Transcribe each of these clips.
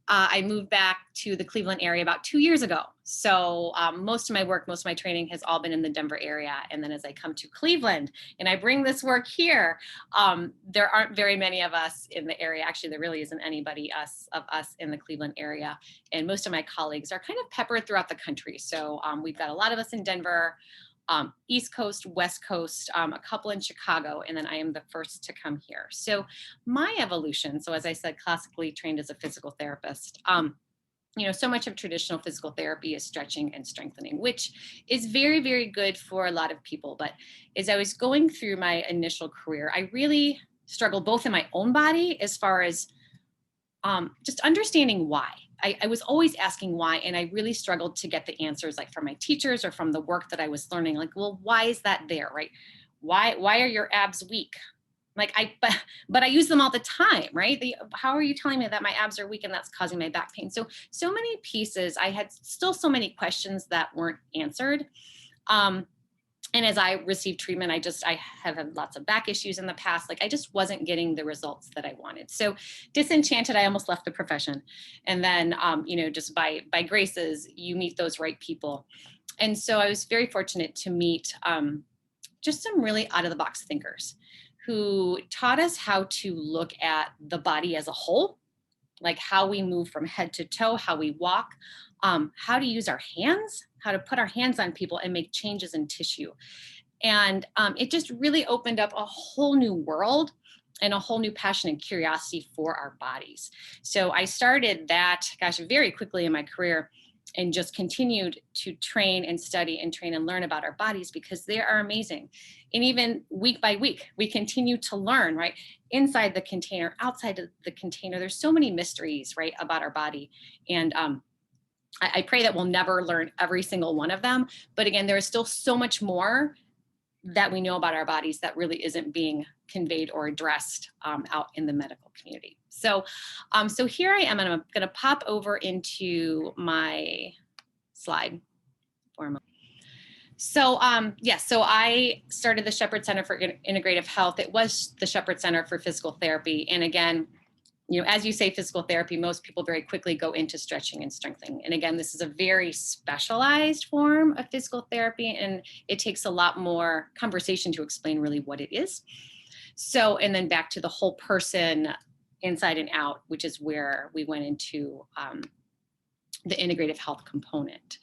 I moved back to the Cleveland area about 2 years ago. So most of my work, most of my training has all been in the Denver area. And then as I come to Cleveland and I bring this work here, there aren't very many of us in the area. Actually, there really isn't anybody of us in the Cleveland area. And most of my colleagues are kind of peppered throughout the country. So we've got a lot of us in Denver, East Coast, West Coast, a couple in Chicago, and then I am the first to come here. So my evolution, so as I said, classically trained as a physical therapist, so much of traditional physical therapy is stretching and strengthening, which is very, very good for a lot of people. But as I was going through my initial career, I really struggled both in my own body as far as just understanding why. I was always asking why, and I really struggled to get the answers, like from my teachers or from the work that I was learning. Like, well, why is that there, right? Why are your abs weak? Like but I use them all the time, right? How are you telling me that my abs are weak and that's causing my back pain? So many pieces. I had still so many questions that weren't answered. And as I received treatment, I have had lots of back issues in the past. Like I just wasn't getting the results that I wanted. So disenchanted, I almost left the profession. And then, just by graces, you meet those right people. And so I was very fortunate to meet just some really out of the box thinkers who taught us how to look at the body as a whole, like how we move from head to toe, how we walk, how to use our hands, how to put our hands on people and make changes in tissue. And it just really opened up a whole new world and a whole new passion and curiosity for our bodies. So I started that, very quickly in my career and just continued to train and study and train and learn about our bodies because they are amazing. And even week by week, we continue to learn, right? Inside the container, outside of the container, there's so many mysteries, right, about our body. And I pray that we'll never learn every single one of them. But again, there is still so much more that we know about our bodies that really isn't being conveyed or addressed out in the medical community. So here I am, and I'm going to pop over into my slide for a moment. So so I started the Shepherd Center for Integrative Health. It was the Shepherd Center for Physical Therapy. And again, as you say physical therapy, most people very quickly go into stretching and strengthening. And again, this is a very specialized form of physical therapy, and it takes a lot more conversation to explain really what it is. So, and then back to the whole person inside and out, which is where we went into the integrative health component.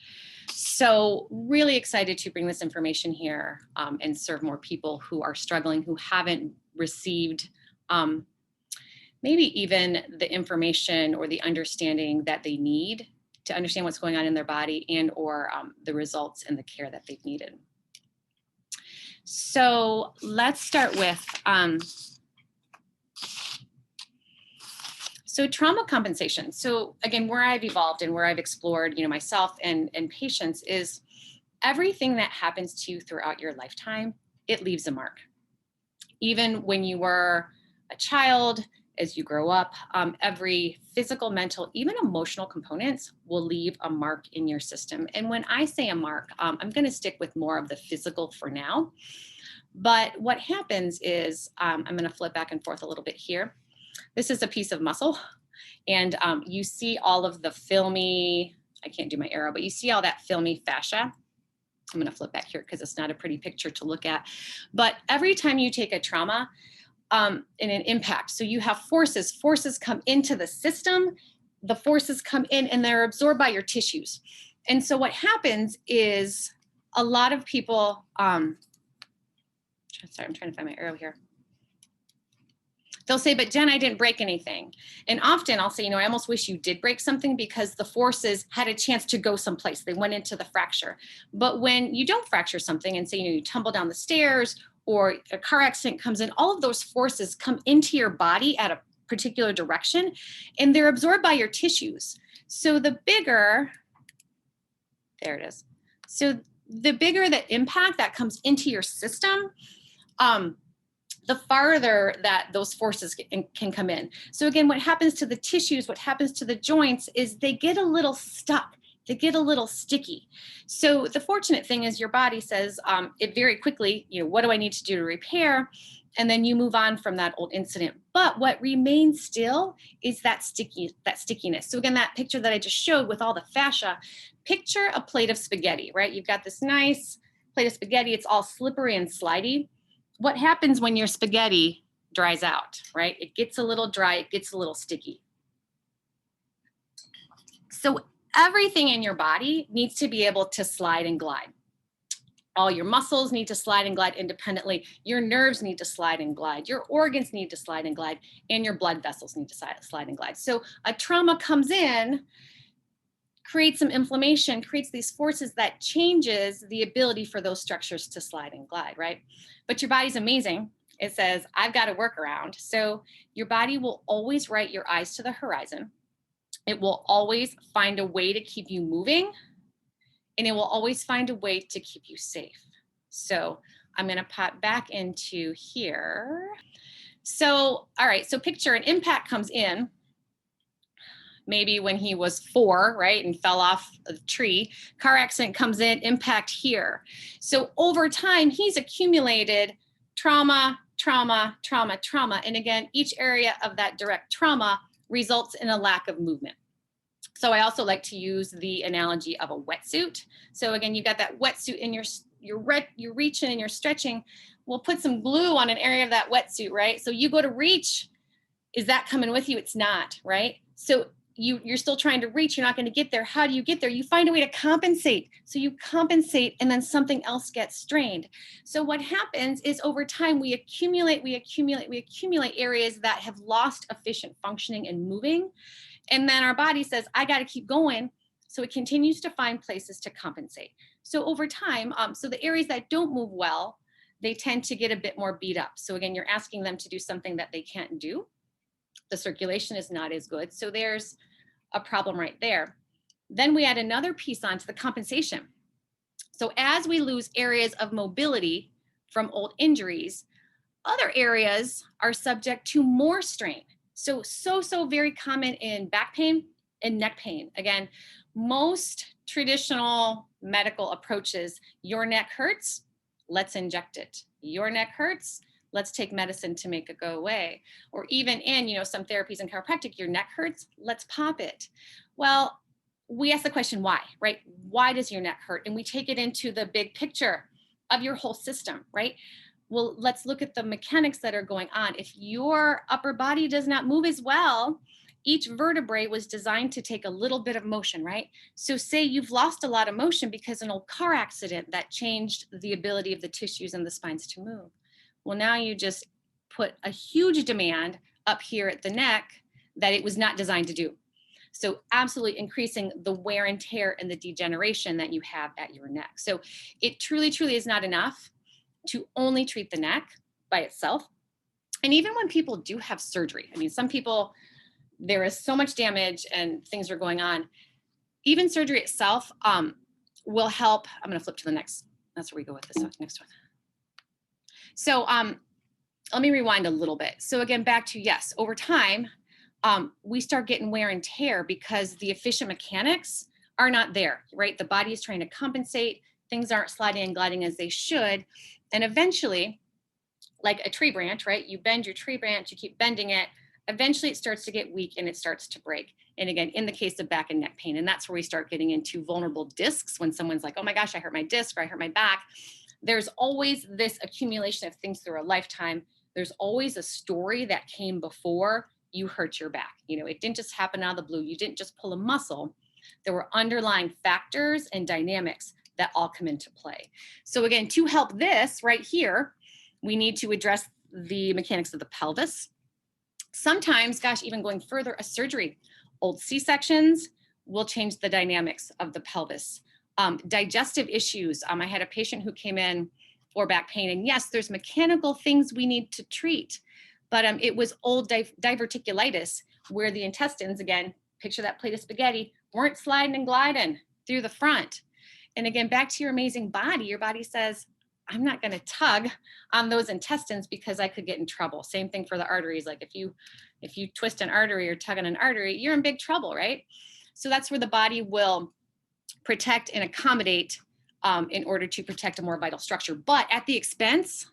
So really excited to bring this information here and serve more people who are struggling, who haven't received maybe even the information or the understanding that they need to understand what's going on in their body and or the results and the care that they've needed. So let's start with, so trauma compensation. So again, where I've evolved and where I've explored, myself and patients is everything that happens to you throughout your lifetime, it leaves a mark. Even when you were a child, as you grow up, every physical, mental, even emotional components will leave a mark in your system. And when I say a mark, I'm going to stick with more of the physical for now. But what happens is, I'm going to flip back and forth a little bit here. This is a piece of muscle. And you see all of the filmy, I can't do my arrow, but you see all that filmy fascia. I'm going to flip back here because it's not a pretty picture to look at. But every time you take a trauma, in an impact. So you have forces come into the system, the forces come in and they're absorbed by your tissues. And so what happens is a lot of people, sorry, I'm trying to find my arrow here. They'll say, but Jen, I didn't break anything. And often I'll say, I almost wish you did break something because the forces had a chance to go someplace. They went into the fracture. But when you don't fracture something and say, you tumble down the stairs or a car accident comes in, all of those forces come into your body at a particular direction and they're absorbed by your tissues. So the bigger, there it is. So the bigger the impact that comes into your system, the farther that those forces can come in. So again, what happens to the tissues, what happens to the joints is they get a little stuck. They get a little sticky. So the fortunate thing is your body says it very quickly, what do I need to do to repair? and then you move on from that old incident. But what remains still is that stickiness. So again, that picture that I just showed with all the fascia, picture a plate of spaghetti, right? You've got this nice plate of spaghetti. It's all slippery and slidey. What happens when your spaghetti dries out, right? It gets a little dry, it gets a little sticky. So everything in your body needs to be able to slide and glide. All your muscles need to slide and glide independently. Your nerves need to slide and glide. Your organs need to slide and glide, and your blood vessels need to slide and glide. So a trauma comes in, creates some inflammation, creates these forces that changes the ability for those structures to slide and glide, right? But your body's amazing. It says, I've got a workaround. So your body will always write your eyes to the horizon. It will always find a way to keep you moving, and it will always find a way to keep you safe. So I'm going to pop back into here. So, all right, so picture an impact comes in, maybe when he was 4, right, and fell off a tree. Car accident comes in, impact here. So over time, he's accumulated trauma, trauma, trauma, trauma. And again, each area of that direct trauma results in a lack of movement. So I also like to use the analogy of a wetsuit. So again, you got that wetsuit and you're reaching and you're stretching. We'll put some glue on an area of that wetsuit, right? So you go to reach, is that coming with you? It's not, right? So you're still trying to reach, you're not going to get there. How do you get there? You find a way to compensate. So you compensate and then something else gets strained. So what happens is over time we accumulate areas that have lost efficient functioning and moving. And then our body says, I got to keep going. So it continues to find places to compensate. So over time, so the areas that don't move well, they tend to get a bit more beat up. So again, you're asking them to do something that they can't do. The circulation is not as good. So there's a problem right there. Then we add another piece onto the compensation. So as we lose areas of mobility from old injuries, other areas are subject to more strain. So very common in back pain and neck pain. Again, most traditional medical approaches, your neck hurts, let's inject it. Your neck hurts, let's take medicine to make it go away. Or even in, some therapies in chiropractic, your neck hurts, let's pop it. Well, we ask the question, why, right? Why does your neck hurt? And we take it into the big picture of your whole system, right? Well, let's look at the mechanics that are going on. If your upper body does not move as well, each vertebrae was designed to take a little bit of motion, right? So say you've lost a lot of motion because an old car accident that changed the ability of the tissues and the spines to move. Well, now you just put a huge demand up here at the neck that it was not designed to do. So absolutely increasing the wear and tear and the degeneration that you have at your neck. So it truly is not enough to only treat the neck by itself. And even when people do have surgery, I mean, some people, there is so much damage and things are going on. Even surgery itself will help. I'm going to flip to the next. That's where we go with this next one. So let me rewind a little bit. So again, back to, yes, over time, we start getting wear and tear because the efficient mechanics are not there, right? The body is trying to compensate. Things aren't sliding and gliding as they should. And eventually, like a tree branch, right? You bend your tree branch, you keep bending it. Eventually it starts to get weak and it starts to break. And again, in the case of back and neck pain, and that's where we start getting into vulnerable discs when someone's like, oh my gosh, I hurt my disc or I hurt my back. There's always this accumulation of things through a lifetime. There's always a story that came before you hurt your back. It didn't just happen out of the blue. You didn't just pull a muscle. There were underlying factors and dynamics that all come into play. So again, to help this right here, we need to address the mechanics of the pelvis. Sometimes, gosh, even going further, a surgery. Old C-sections will change the dynamics of the pelvis. Digestive issues. I had a patient who came in for back pain, and yes, there's mechanical things we need to treat, but it was old diverticulitis where the intestines, again, picture that plate of spaghetti, weren't sliding and gliding through the front. And again, back to your amazing body, your body says, I'm not going to tug on those intestines because I could get in trouble. Same thing for the arteries. Like if you twist an artery or tug on an artery, you're in big trouble, right? So that's where the body will protect and accommodate in order to protect a more vital structure, but at the expense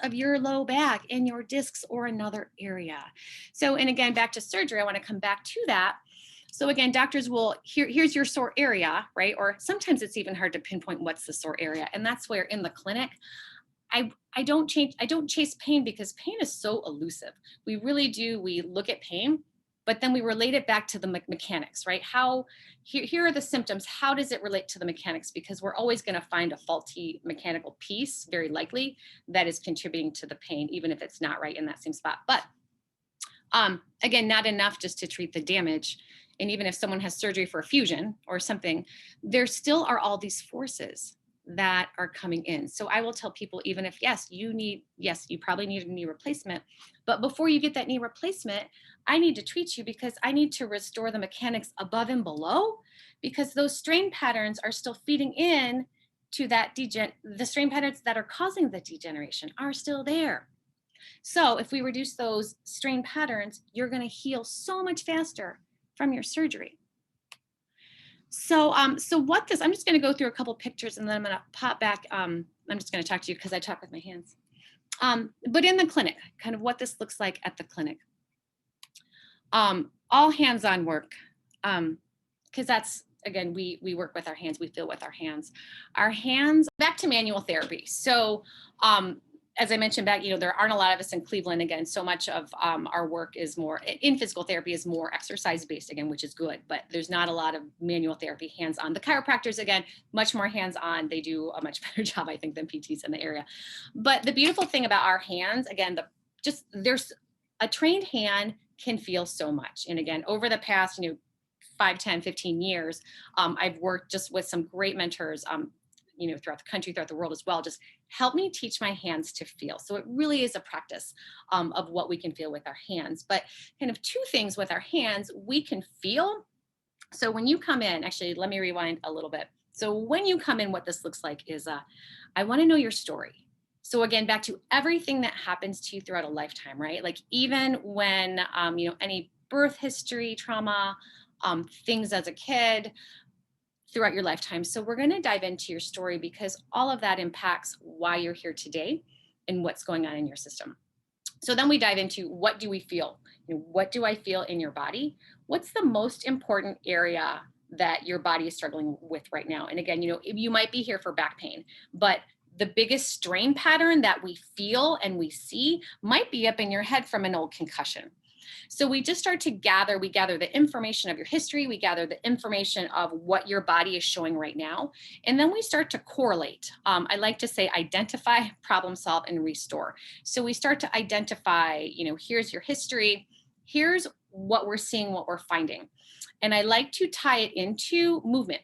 of your low back and your discs or another area. So, and again, back to surgery, I want to come back to that. So again, doctors will, here's your sore area, right? Or sometimes it's even hard to pinpoint what's the sore area. And that's where in the clinic, I don't chase pain, because pain is so elusive. We really do, we look at pain, but then we relate it back to the mechanics, right? Here are the symptoms. How does it relate to the mechanics? Because we're always going to find a faulty mechanical piece, very likely, that is contributing to the pain, even if it's not right in that same spot. But again, not enough just to treat the damage. And even if someone has surgery for a fusion or something, there still are all these forces that are coming in. So I will tell people, even if, yes, you probably need a knee replacement, but before you get that knee replacement, I need to treat you because I need to restore the mechanics above and below, because those strain patterns are still feeding in to that the strain patterns that are causing the degeneration are still there. So if we reduce those strain patterns, you're going to heal so much faster from your surgery. So, I'm just going to go through a couple pictures and then I'm going to pop back. I'm just going to talk to you because I talk with my hands. But in the clinic, kind of what this looks like at the clinic. All hands-on work, because that's, again, we work with our hands, we feel with our hands. Our hands, back to manual therapy. So, as I mentioned back, there aren't a lot of us in Cleveland. Again, so much of our work is more in physical therapy, is more exercise based, again, which is good, but there's not a lot of manual therapy hands-on. The chiropractors, again, much more hands-on. They do a much better job, I think, than PTs in the area. But the beautiful thing about our hands, again, there's a trained hand can feel so much. And again, over the past, 5, 10, 15 years, I've worked just with some great mentors, throughout the country, throughout the world as well, just help me teach my hands to feel. So it really is a practice of what we can feel with our hands. But kind of two things with our hands, we can feel. So when you come in, actually, let me rewind a little bit. So when you come in, what this looks like is, I want to know your story. So again, back to everything that happens to you throughout a lifetime, right? Like even when, any birth history, trauma, things as a kid, throughout your lifetime. So we're going to dive into your story because all of that impacts why you're here today and what's going on in your system. So then we dive into, what do we feel? What do I feel in your body? What's the most important area that your body is struggling with right now? And again, you might be here for back pain, but the biggest strain pattern that we feel and we see might be up in your head from an old concussion. So we just start to gather the information of your history, we gather the information of what your body is showing right now, and then we start to correlate. I like to say identify, problem solve, and restore. So we start to identify, here's your history, here's what we're seeing, what we're finding. And I like to tie it into movement,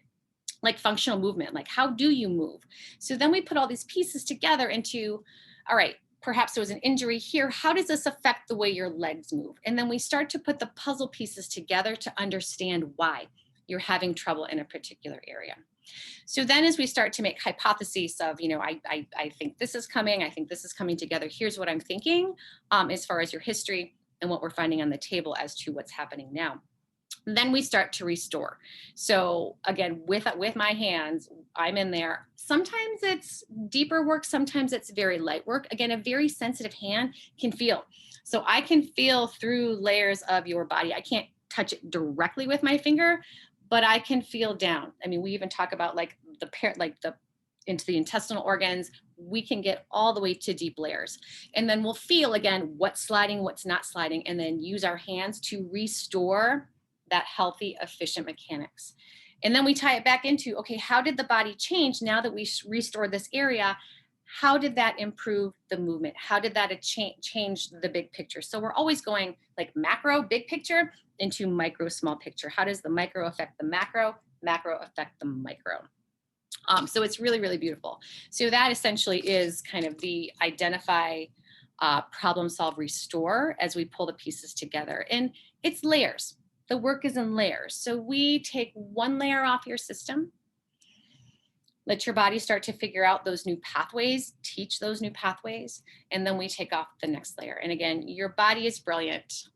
like functional movement, like how do you move? So then we put all these pieces together into, all right, perhaps there was an injury here. How does this affect the way your legs move? And then we start to put the puzzle pieces together to understand why you're having trouble in a particular area. So then as we start to make hypotheses of, I think this is coming, I think this is coming together. Here's what I'm thinking as far as your history and what we're finding on the table as to what's happening now. Then we start to restore. So again, with my hands, I'm in there. Sometimes it's deeper work, sometimes it's very light work. Again, a very sensitive hand can feel. So I can feel through layers of your body. I can't touch it directly with my finger, but I can feel down. I mean, we even talk about into the intestinal organs. We can get all the way to deep layers. And then we'll feel again what's sliding, what's not sliding, and then use our hands to restore that healthy, efficient mechanics. And then we tie it back into, okay, how did the body change now that we restored this area? How did that improve the movement? How did that change the big picture? So we're always going like macro, big picture, into micro, small picture. How does the micro affect the macro affect the micro? So it's really, really beautiful. So that essentially is kind of the identify, problem solve, restore as we pull the pieces together. And it's layers. The work is in layers. So we take one layer off your system, let your body start to figure out those new pathways, teach those new pathways, and then we take off the next layer. And again, your body is brilliant.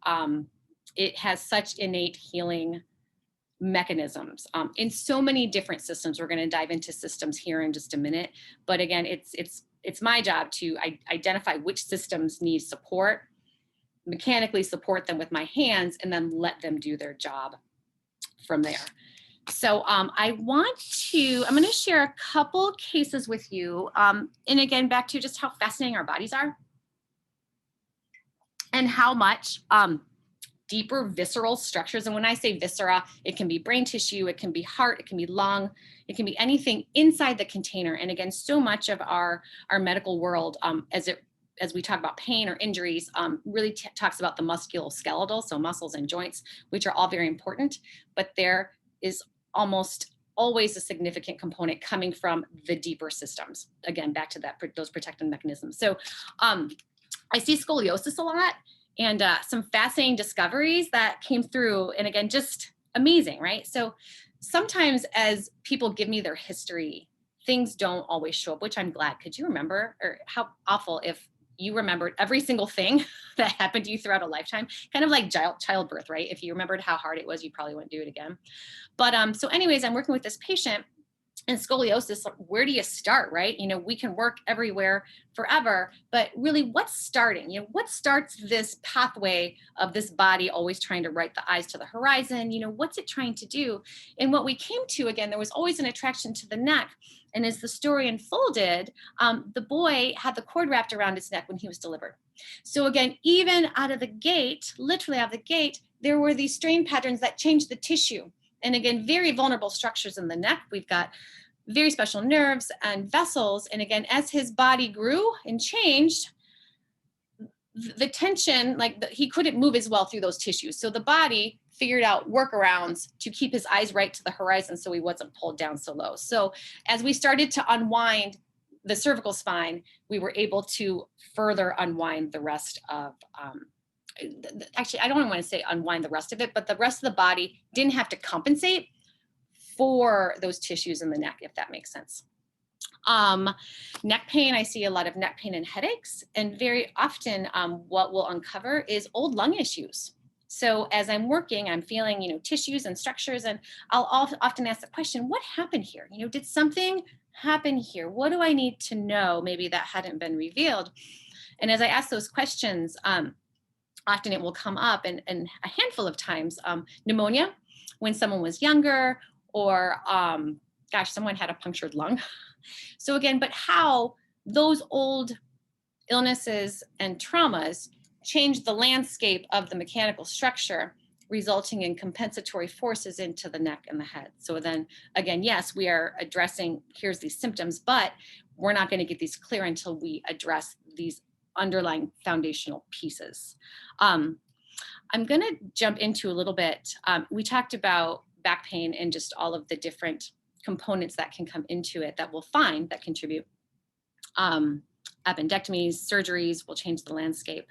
It has such innate healing mechanisms in so many different systems. We're going to dive into systems here in just a minute. But again, it's my job to identify which systems need support, mechanically support them with my hands, and then let them do their job from there. So I'm going to share a couple cases with you. And again, back to just how fascinating our bodies are and how much deeper visceral structures. And when I say viscera, it can be brain tissue, it can be heart, it can be lung, it can be anything inside the container. And again, so much of our medical world, as we talk about pain or injuries, really talks about the musculoskeletal, so muscles and joints, which are all very important, but there is almost always a significant component coming from the deeper systems. Again, back to those protective mechanisms. So I see scoliosis a lot, and some fascinating discoveries that came through. And again, just amazing, right? So sometimes as people give me their history, things don't always show up, which I'm glad. Could you remember, or how awful if you remembered every single thing that happened to you throughout a lifetime? Kind of like childbirth, right? If you remembered how hard it was, you probably wouldn't do it again. But so anyways, I'm working with this patient, and scoliosis, where do you start, right? You know, we can work everywhere forever, but really what's starting? You know, what starts this pathway of this body always trying to right the eyes to the horizon? You know, what's it trying to do? And what we came to, again, there was always an attraction to the neck. And as the story unfolded, the boy had the cord wrapped around his neck when he was delivered. So again, even out of the gate, literally out of the gate, there were these strain patterns that changed the tissue. And again, very vulnerable structures in the neck. We've got very special nerves and vessels. And again, as his body grew and changed, the tension, he couldn't move as well through those tissues. So the body figured out workarounds to keep his eyes right to the horizon so he wasn't pulled down so low. So as we started to unwind the cervical spine, we were able to further unwind the rest of, actually, I don't want to say unwind the rest of it, but the rest of the body didn't have to compensate for those tissues in the neck, if that makes sense. Neck pain, I see a lot of neck pain and headaches, and very often what we'll uncover is old lung issues. So as I'm working, I'm feeling, you know, tissues and structures, and I'll often ask the question, what happened here? You know, did something happen here? What do I need to know maybe that hadn't been revealed? And as I ask those questions, often it will come up, and a handful of times, pneumonia when someone was younger, or someone had a punctured lung. So again, but how those old illnesses and traumas changed the landscape of the mechanical structure, resulting in compensatory forces into the neck and the head. So then again, yes, we are addressing, here's these symptoms, but we're not going to get these clear until we address these underlying foundational pieces. I'm going to jump into a little bit. We talked about back pain and just all of the different components that can come into it that we'll find that contribute. Appendectomies, surgeries will change the landscape.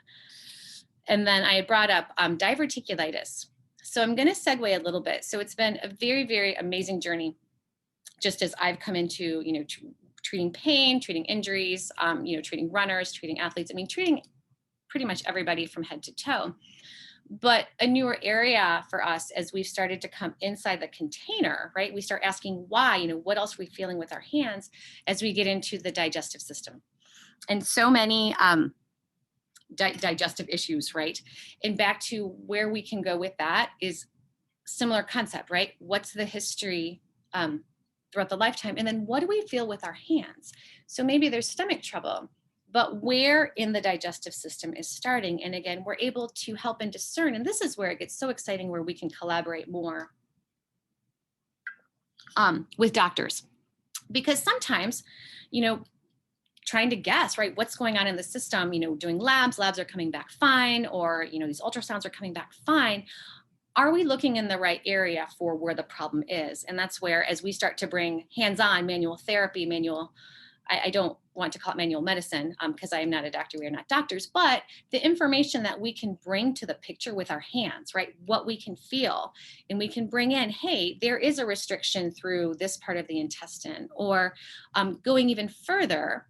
And then I brought up diverticulitis. So I'm going to segue a little bit. So it's been a very, very amazing journey, just as I've come into, you know, treating pain, treating injuries, you know, treating runners, treating athletes. I mean, treating pretty much everybody from head to toe. But a newer area for us as we've started to come inside the container, right? We start asking why, you know, what else are we feeling with our hands as we get into the digestive system. And so many digestive issues, right? And back to where we can go with that is similar concept, right? What's the history throughout the lifetime? And then what do we feel with our hands? So maybe there's stomach trouble, but where in the digestive system is starting? And again, we're able to help and discern. And this is where it gets so exciting, where we can collaborate more with doctors. Because sometimes, you know, trying to guess, right, what's going on in the system, you know, doing labs are coming back fine, or, you know, these ultrasounds are coming back fine. Are we looking in the right area for where the problem is? And that's where, as we start to bring hands-on manual therapy, I don't want to call it manual medicine because I am not a doctor, we are not doctors, but the information that we can bring to the picture with our hands, right? What we can feel, and we can bring in, hey, there is a restriction through this part of the intestine, or going even further,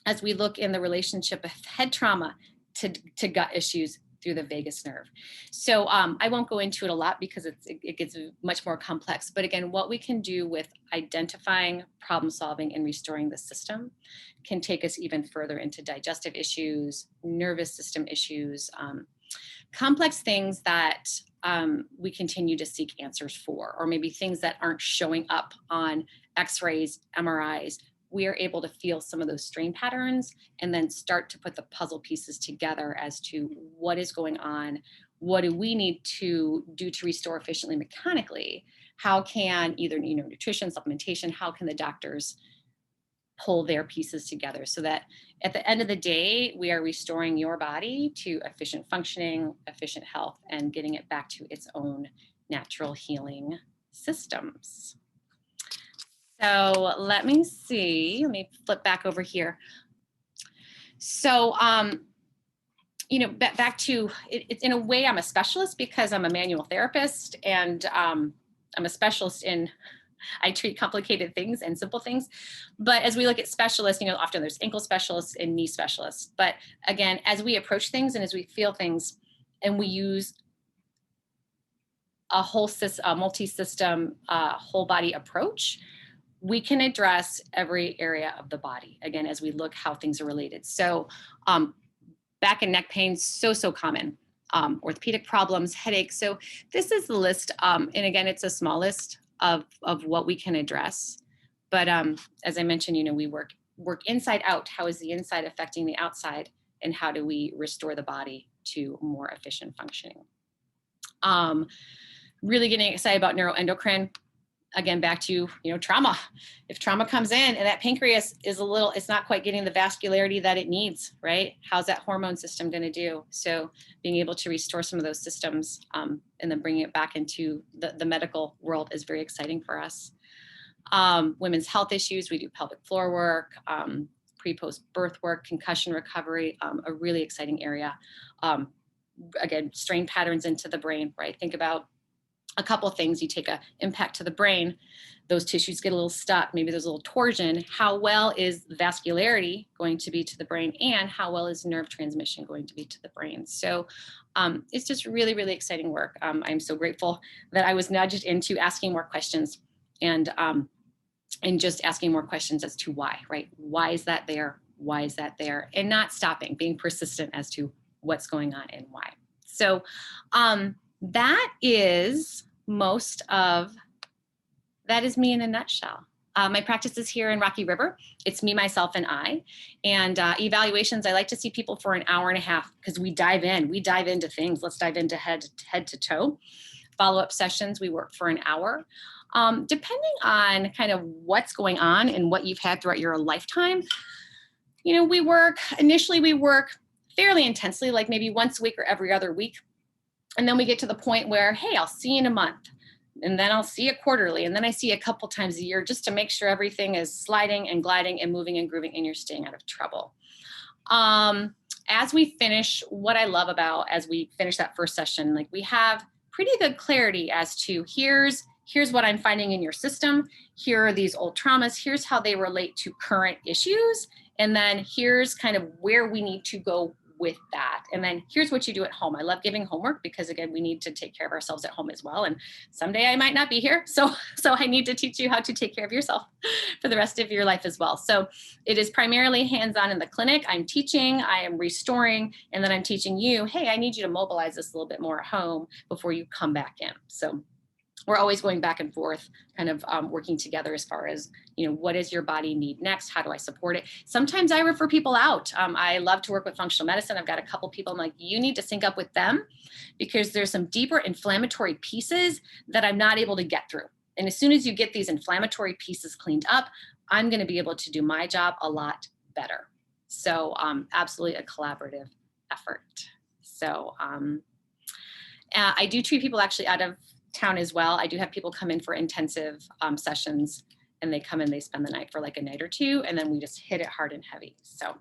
as we look in the relationship of head trauma to gut issues, through the vagus nerve. So I won't go into it a lot because it gets much more complex. But again, what we can do with identifying, problem solving, and restoring the system can take us even further into digestive issues, nervous system issues, complex things that we continue to seek answers for, or maybe things that aren't showing up on x-rays, MRIs. We are able to feel some of those strain patterns and then start to put the puzzle pieces together as to what is going on, what do we need to do to restore efficiently mechanically, how can either nutrition, supplementation, how can the doctors pull their pieces together so that at the end of the day, we are restoring your body to efficient functioning, efficient health, and getting it back to its own natural healing systems. So let me see, let me flip back over here. So, back to, it's in a way I'm a specialist because I'm a manual therapist and I'm a specialist in, I treat complicated things and simple things. But as we look at specialists, often there's ankle specialists and knee specialists. But again, as we approach things and as we feel things and we use a whole system, a multi-system, whole body approach, we can address every area of the body, again, as we look how things are related. So back and neck pain, so common. Orthopedic problems, headaches. So this is the list. And again, it's a small list of what we can address. But as I mentioned, we work inside out. How is the inside affecting the outside? And how do we restore the body to more efficient functioning? Really getting excited about neuroendocrine. Again, back to, trauma. If trauma comes in and that pancreas is it's not quite getting the vascularity that it needs, right? How's that hormone system going to do? So being able to restore some of those systems and then bringing it back into the medical world is very exciting for us. Women's health issues, we do pelvic floor work, pre-post birth work, concussion recovery, a really exciting area. Again, strain patterns into the brain, right? Think about a couple of things. You take an impact to the brain, those tissues get a little stuck, maybe there's a little torsion. How well is vascularity going to be to the brain, and how well is nerve transmission going to be to the brain? So it's just really, really exciting work. I'm so grateful that I was nudged into asking more questions and just asking more questions as to why, right? Why is that there? Why is that there? And not stopping, being persistent as to what's going on and why. So that is that is me in a nutshell. My practice is here in Rocky River. It's me, myself, and I. And evaluations, I like to see people for an hour and a half because we dive into things. Let's dive into head to toe. Follow-up sessions, we work for an hour. Depending on kind of what's going on and what you've had throughout your lifetime, we work fairly intensely, like maybe once a week or every other week. And then we get to the point where, hey, I'll see you in a month, and then I'll see you quarterly, and then I see you a couple times a year just to make sure everything is sliding and gliding and moving and grooving and you're staying out of trouble. As we finish, what I love about as we finish that first session, like we have pretty good clarity as to here's what I'm finding in your system. Here are these old traumas. Here's how they relate to current issues. And then here's kind of where we need to go with that. And then here's what you do at home. I love giving homework because again, we need to take care of ourselves at home as well. And someday I might not be here. So I need to teach you how to take care of yourself for the rest of your life as well. So it is primarily hands-on in the clinic. I'm teaching, I am restoring, and then I'm teaching you, hey, I need you to mobilize this a little bit more at home before you come back in. So we're always going back and forth, kind of working together as far as, what does your body need next? How do I support it? Sometimes I refer people out. I love to work with functional medicine. I've got a couple people I'm like, you need to sync up with them because there's some deeper inflammatory pieces that I'm not able to get through. And as soon as you get these inflammatory pieces cleaned up, I'm going to be able to do my job a lot better. So absolutely a collaborative effort. So I do treat people actually out of town as well. I do have people come in for intensive sessions, and they come in, they spend the night for like a night or two, and then we just hit it hard and heavy. So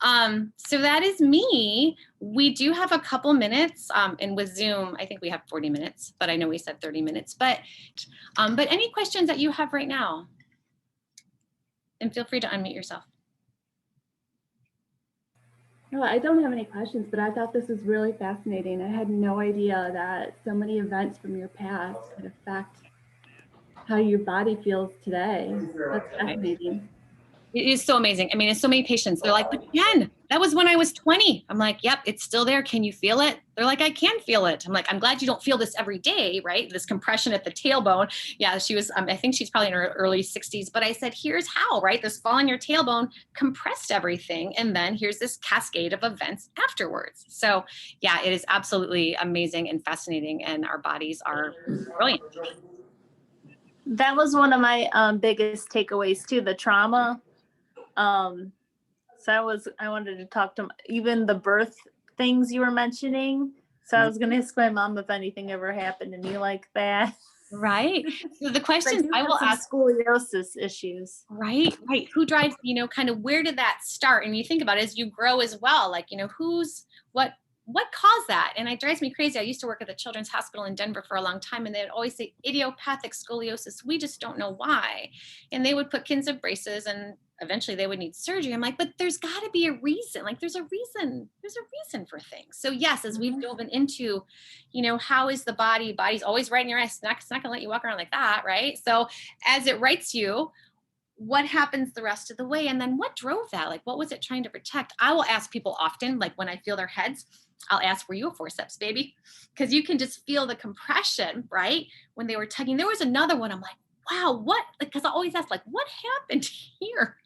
that is me. We do have a couple minutes, and with Zoom, I think we have 40 minutes, but I know we said 30 minutes, but any questions that you have right now? And feel free to unmute yourself. No, I don't have any questions, but I thought this was really fascinating. I had no idea that so many events from your past could affect how your body feels today. That's fascinating. It is so amazing. I mean, it's so many patients. They're like, but Jen, that was when I was 20. I'm like, yep, it's still there. Can you feel it? They're like, I can feel it. I'm like, I'm glad you don't feel this every day, right? This compression at the tailbone. Yeah, she was, I think she's probably in her early 60s, but I said, here's how, right? This fall on your tailbone compressed everything. And then here's this cascade of events afterwards. So yeah, it is absolutely amazing and fascinating. And our bodies are brilliant. That was one of my biggest takeaways too, the trauma. So I wanted to talk to even the birth things you were mentioning. So I was going to ask my mom if anything ever happened to me like that. Right. So the questions I will ask, scoliosis issues. Right. Who drives, kind of where did that start? And you think about it as you grow as well, like, what caused that? And it drives me crazy. I used to work at the Children's Hospital in Denver for a long time, and they'd always say idiopathic scoliosis. We just don't know why. And they would put kids in braces, and eventually they would need surgery. I'm like, but there's got to be a reason. Like there's a reason for things. So yes, as we've dove into, how is the body's always right in your eyes. It's not gonna let you walk around like that, right? So as it writes you, what happens the rest of the way? And then what drove that? Like, what was it trying to protect? I will ask people often, like when I feel their heads, I'll ask, were you a forceps baby? Because you can just feel the compression, right? When they were tugging. There was another one. I'm like, wow, what? Because I always ask, like, what happened here?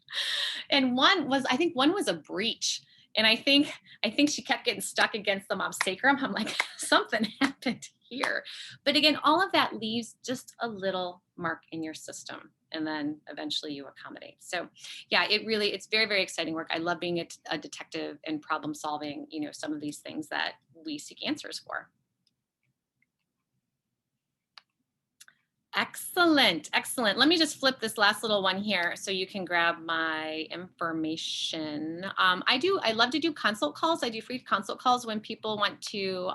And I think one was a breach. And I think she kept getting stuck against the mom's sacrum. I'm like, something happened here. But again, all of that leaves just a little mark in your system. And then eventually you accommodate. So yeah, it's very, very exciting work. I love being a detective and problem solving, some of these things that we seek answers for. Excellent. Let me just flip this last little one here so you can grab my information. I love to do consult calls. I do free consult calls when people want to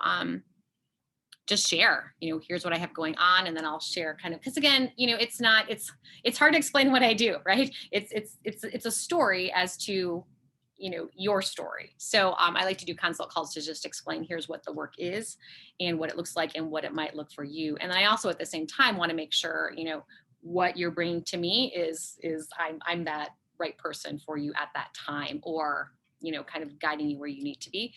just share, here's what I have going on. And then I'll share kind of, because again, it's hard to explain what I do, right? It's a story as to, your story. So I like to do consult calls to just explain, here's what the work is and what it looks like and what it might look for you. And I also at the same time want to make sure, what you're bringing to me is I'm that right person for you at that time, or, kind of guiding you where you need to be.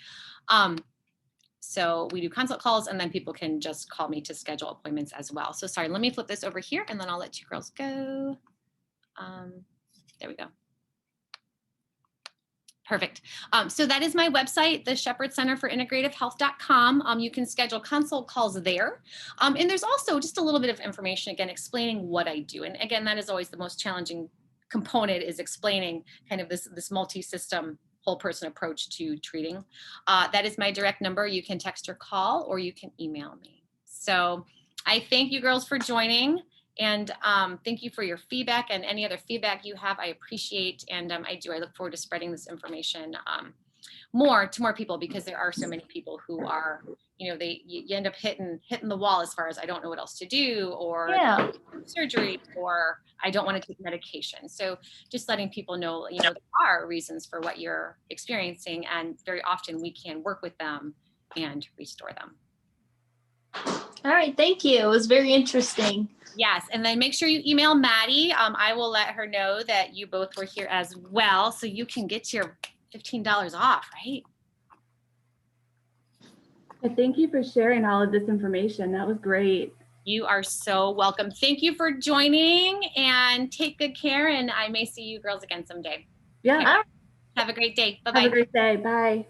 So we do consult calls, and then people can just call me to schedule appointments as well. So sorry, let me flip this over here and then I'll let you girls go. There we go. Perfect. So that is my website, the Shepherd Center for integrativehealth.com. You can schedule consult calls there. And there's also just a little bit of information, again, explaining what I do. And again, that is always the most challenging component, is explaining kind of this multi-system whole person approach to treating. That is my direct number. You can text or call, or you can email me. So I thank you girls for joining. And thank you for your feedback, and any other feedback you have, I appreciate. And I look forward to spreading this information to more people, because there are so many people who are, you end up hitting the wall as far as I don't know what else to do, or surgery, or I don't want to take medication. So just letting people know, there are reasons for what you're experiencing, and very often we can work with them and restore them. All right, thank you. It was very interesting. Yes, and then make sure you email Maddie. I will let her know that you both were here as well, so you can get your $15 off, right? Thank you for sharing all of this information. That was great. You are so welcome. Thank you for joining, and take good care, and I may see you girls again someday. Yeah. Have a great day. Bye-bye. Have a great day. Bye.